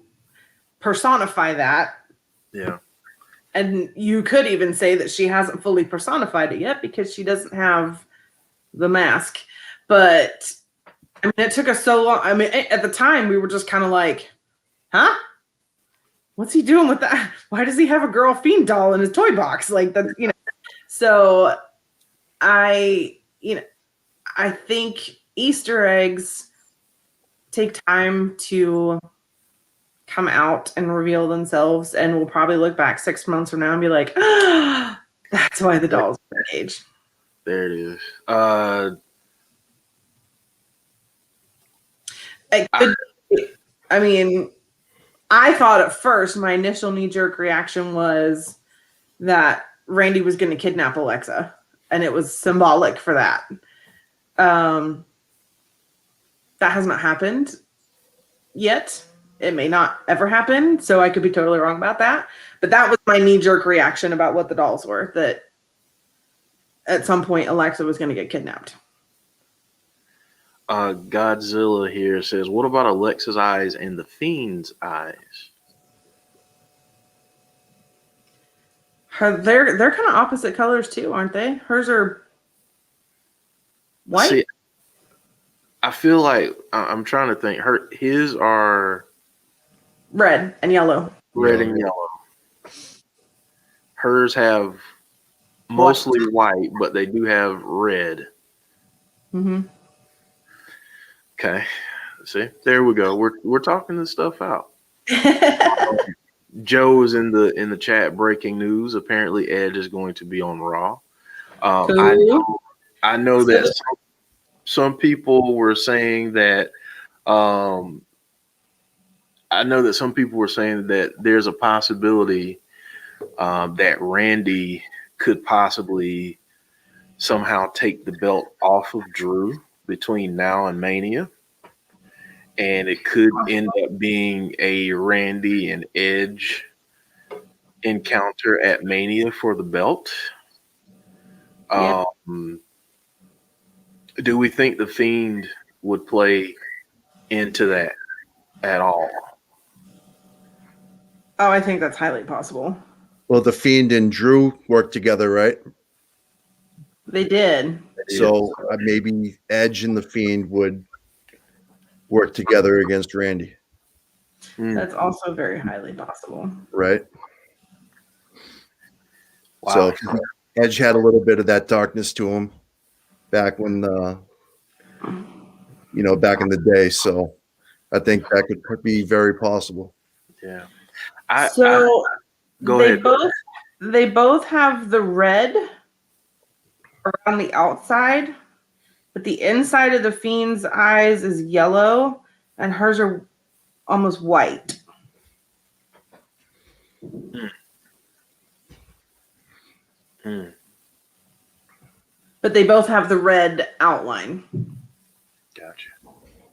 personify that. Yeah. And you could even say that she hasn't fully personified it yet because she doesn't have the mask. But I mean, it took us so long. I mean, at the time we were just kind of like, huh? What's he doing with that? Why does he have a girl Fiend doll in his toy box? Like that, So I think Easter eggs take time to come out and reveal themselves, and we'll probably look back 6 months from now and be like, oh, that's why the doll's in that age. There it is. I mean, I thought at first my initial knee-jerk reaction was that Randy was going to kidnap Alexa, and it was symbolic for that. That has not happened yet. It may not ever happen, so I could be totally wrong about that. But that was my knee-jerk reaction about what the dolls were, that at some point Alexa was going to get kidnapped. Godzilla here says, what about Alexa's eyes and the Fiend's eyes? They're kind of opposite colors too, aren't they? Hers are white. See, I feel like I'm trying to think. His are Red and yellow. red and yellow. Hers have mostly white, but they do have red. Mm-hmm. Okay, see, there we go. We're talking this stuff out. Joe is in the chat. Breaking news: apparently, Edge is going to be on Raw. Cool. I know that some people were saying that. I know that some people were saying that there's a possibility that Randy could possibly somehow take the belt off of Drew between now and Mania. And it could end up being a Randy and Edge encounter at Mania for the belt. Yeah. Do we think the Fiend would play into that at all? Oh, I think that's highly possible. Well, the Fiend and Drew worked together, right? They did. So maybe Edge and the Fiend would work together against Randy. That's also very highly possible. Right. Wow. So Edge had a little bit of that darkness to him back when, back in the day. So I think that could be very possible. Yeah. Go ahead. They both have the red around the outside, but the inside of the Fiend's eyes is yellow, and hers are almost white. But they both have the red outline. Gotcha.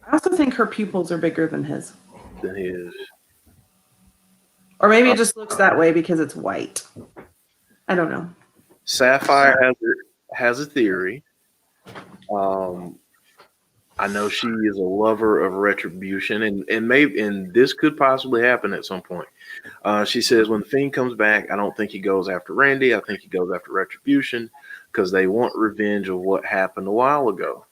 I also think her pupils are bigger than his. Than his. Or maybe it just looks that way because it's white. I don't know. Sapphire has a theory. I know she is a lover of retribution, and this could possibly happen at some point. She says when the Fiend comes back, I don't think he goes after Randy. I think he goes after retribution because they want revenge of what happened a while ago.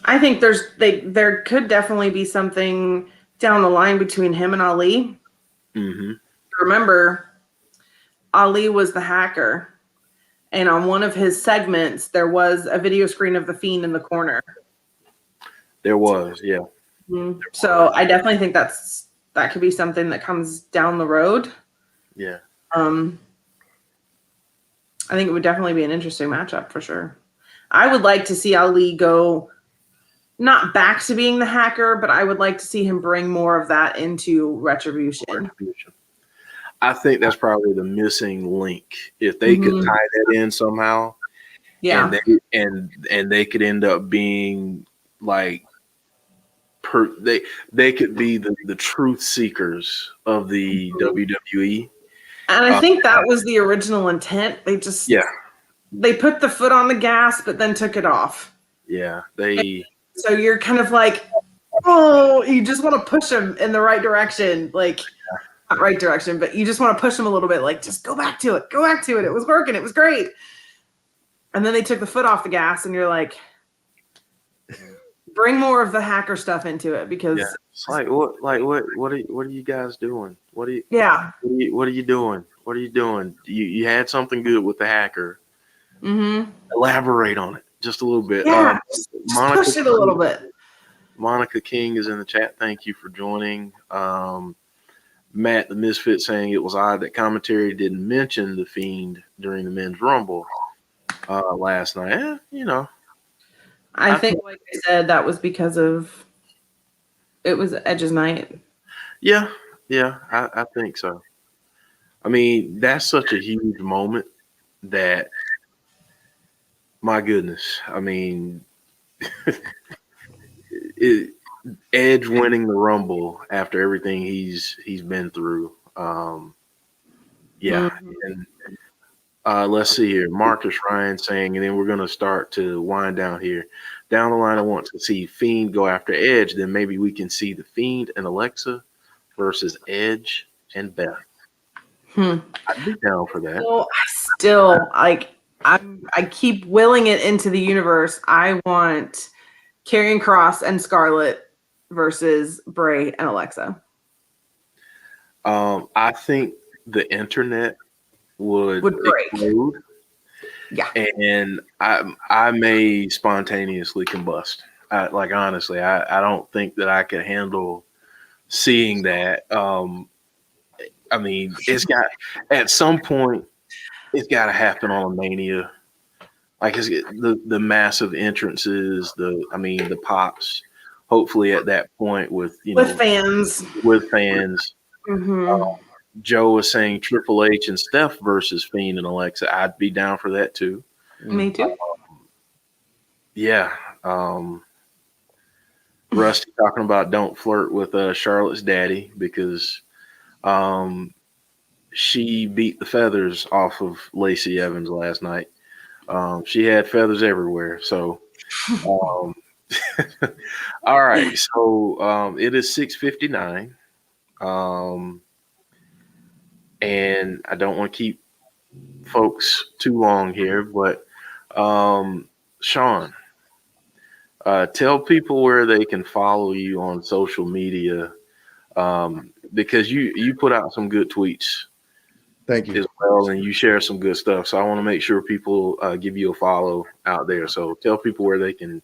I think there could definitely be something down the line between him and Ali. Mm-hmm. Remember, Ali was the hacker. And on one of his segments, there was a video screen of the Fiend in the corner. There was, yeah. Mm-hmm. So I definitely think that could be something that comes down the road. Yeah. I think it would definitely be an interesting matchup for sure. I would like to see Ali go not back to being the hacker, but I would like to see him bring more of that into Retribution. I think that's probably the missing link. If they could tie that in somehow, yeah, and they could end up being like they could be the truth seekers of the WWE. And I think that was the original intent. They just they put the foot on the gas, but then took it off. Yeah, so you're kind of like, oh, you just want to push them in the right direction, like. Not right direction, but you just want to push them a little bit, like just go back to it. It was working. It was great. And then they took the foot off the gas, and you're like, bring more of the hacker stuff into it because it's like what are you guys doing? What are you doing? What are you doing? You had something good with the hacker. Mm-hmm. Elaborate on it just a little bit. Yeah, just push it a little bit. Monica King is in the chat. Thank you for joining. Matt the Misfit saying it was odd that commentary didn't mention the Fiend during the Men's Rumble last night. I think, like I said, that was because it was Edge's night. Yeah, I think so. I mean, that's such a huge moment that, my goodness, I mean, Edge winning the Rumble after everything he's been through. Yeah, and let's see here. Marcus Ryan saying, and then we're gonna start to wind down here. Down the line, I want to see Fiend go after Edge. Then maybe we can see the Fiend and Alexa versus Edge and Beth. I'd be down for that. So I still I keep willing it into the universe. I want Karrion Kross and Scarlett versus Bray and Alexa. I think the internet would break. Explode. Yeah, And I may spontaneously combust. Honestly, I don't think that I could handle seeing that. I mean, at some point, it's got to happen on a Mania. Like the massive entrances, the pops. Hopefully, at that point, with fans. Mm-hmm. Joe was saying Triple H and Steph versus Fiend and Alexa. I'd be down for that too. Me too. Yeah. Rusty talking about don't flirt with Charlotte's daddy because she beat the feathers off of Lacey Evans last night. She had feathers everywhere. So, all right. So it is 6:59. And I don't want to keep folks too long here, but Sean, tell people where they can follow you on social media because you put out some good tweets. Thank you. As well, and you share some good stuff. So I want to make sure people give you a follow out there. So tell people where they can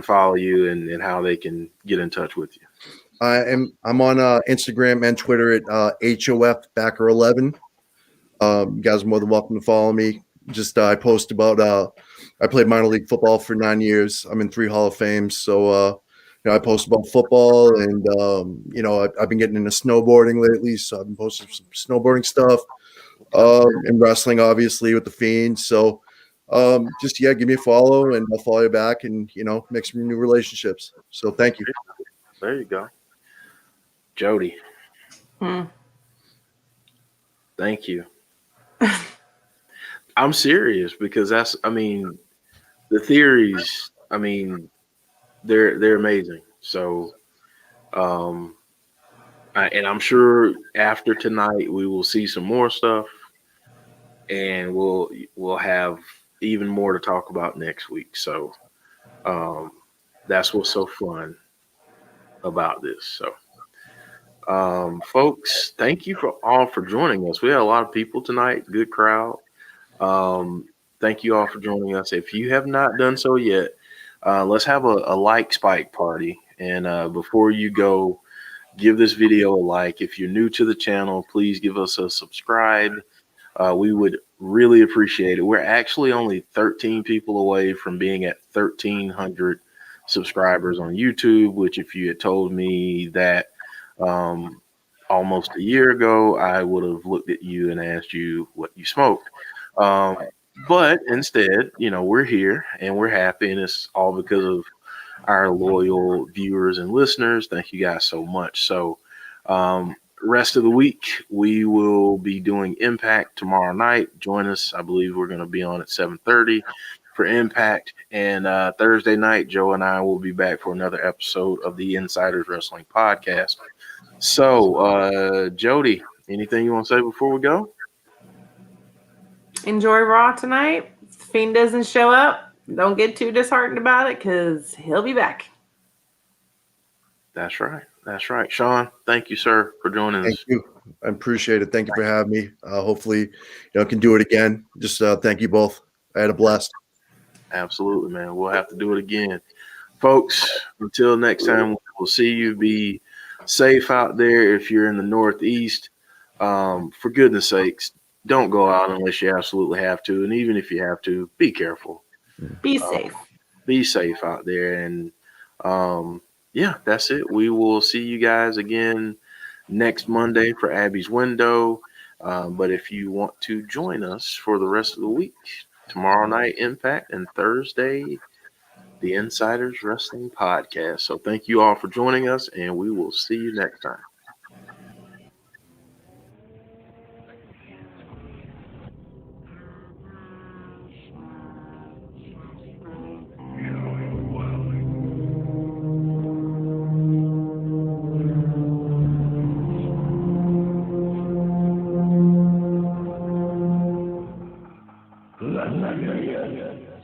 follow you and how they can get in touch with you. I'm on Instagram and Twitter at HOFbacker11. You guys are more than welcome to follow me. Just I post about I played minor league football for 9 years. I'm in 3 Hall of Fames, so I post about football and I've been getting into snowboarding lately, so I've been posting some snowboarding stuff and wrestling, obviously, with the Fiend. So give me a follow and I'll follow you back and make some new relationships. So thank you. There you go. Jodie. Thank you. I'm serious because the theories, they're amazing. So, and I'm sure after tonight we will see some more stuff and we'll have even more to talk about next week. So, that's what's so fun about this. So, folks, thank you all for joining us. We had a lot of people tonight, good crowd. Thank you all for joining us. If you have not done so yet, let's have a like spike party. And before you go, give this video a like. If you're new to the channel, please give us a subscribe. We would really appreciate it. We're actually only 13 people away from being at 1,300 subscribers on YouTube, which if you had told me that almost a year ago, I would have looked at you and asked you what you smoked. But instead, we're here and we're happy, and it's all because of our loyal viewers and listeners. Thank you guys so much. So rest of the week, we will be doing Impact tomorrow night. Join us. I believe we're going to be on at 7:30 for Impact. And Thursday night, Joe and I will be back for another episode of the Insiders Wrestling Podcast. So, Jodie, anything you want to say before we go? Enjoy Raw tonight. If the Fiend doesn't show up, don't get too disheartened about it because he'll be back. That's right. That's right. Sean, thank you, sir, for joining us. Thank you. I appreciate it. Thank you for having me. Hopefully, can do it again. Just thank you both. I had a blast. Absolutely, man. We'll have to do it again. Folks, until next time, we'll see you. Be safe out there if you're in the Northeast. For goodness sakes, don't go out unless you absolutely have to. And even if you have to, be careful. Be safe. Be safe out there. And that's it. We will see you guys again next Monday for Abby's Window. But if you want to join us for the rest of the week, tomorrow night Impact and Thursday the Insiders Wrestling Podcast. So thank you all for joining us, and we will see you next time. La